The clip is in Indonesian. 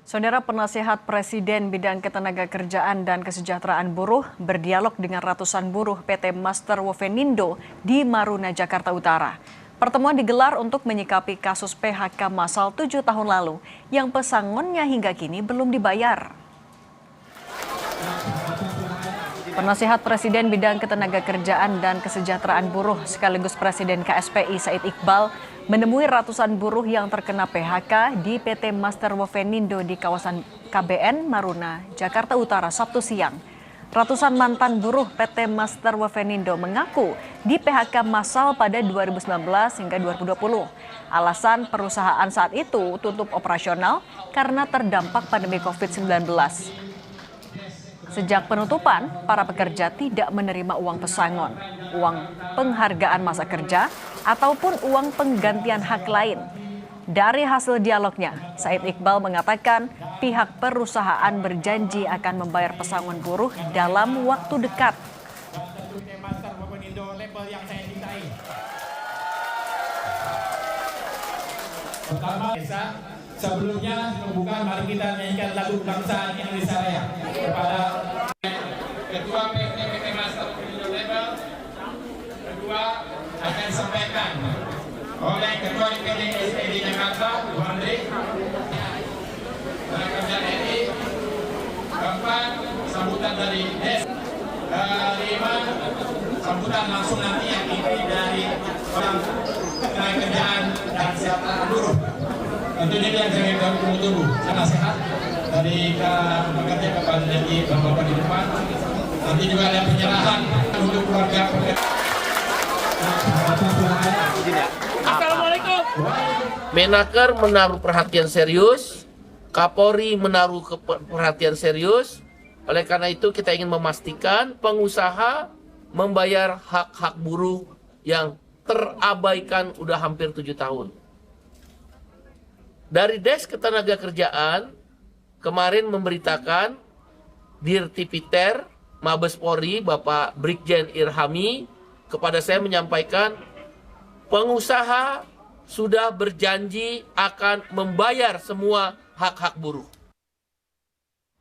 Saudara Penasihat Presiden Bidang Ketenagakerjaan dan Kesejahteraan Buruh berdialog dengan ratusan buruh PT Master Wovenindo di Maruna, Jakarta Utara. Pertemuan digelar untuk menyikapi kasus PHK massal 7 tahun lalu yang pesangonnya hingga kini belum dibayar. Penasihat Presiden Bidang Ketenagakerjaan dan Kesejahteraan Buruh sekaligus Presiden KSPI Said Iqbal menemui ratusan buruh yang terkena PHK di PT Master Wovenindo di kawasan KBN Maruna, Jakarta Utara Sabtu siang. Ratusan mantan buruh PT Master Wovenindo mengaku di PHK massal pada 2019 hingga 2020. Alasan perusahaan saat itu tutup operasional karena terdampak pandemi COVID-19. Sejak penutupan, para pekerja tidak menerima uang pesangon, uang penghargaan masa kerja, ataupun uang penggantian hak lain. Dari hasil dialognya, Said Iqbal mengatakan pihak perusahaan berjanji akan membayar pesangon buruh dalam waktu dekat. Pertama, sebelumnya membuka, mari kita nyanyikan lagu kebangsaan Indonesia Raya kepada Ketua PT Master Wovenindo Label. Kedua akan disampaikan oleh Ketua DPD SPD Jakarta, Bu Andre, Kerja RI. Keempat, sambutan dari DES. Kelima, sambutan langsung nanti yang diberi dari orang Ketenagakerjaan dan Kesehatan Buruh. Tentunya yang saya tunggu-tunggu, sana sehat dari pekerja kepada dari bapak-bapak di depan. Nanti juga ada penyerahan untuk keluarga pekerja. Assalamualaikum. Menaker menaruh perhatian serius, Kapolri menaruh perhatian serius. Oleh karena itu kita ingin memastikan pengusaha membayar hak-hak buruh yang terabaikan udah hampir 7 tahun. Dari Des Ketenagakerjaan kemarin memberitakan Dirtipiter Mabes Polri Bapak Brigjen Irhami kepada saya menyampaikan pengusaha sudah berjanji akan membayar semua hak-hak buruh.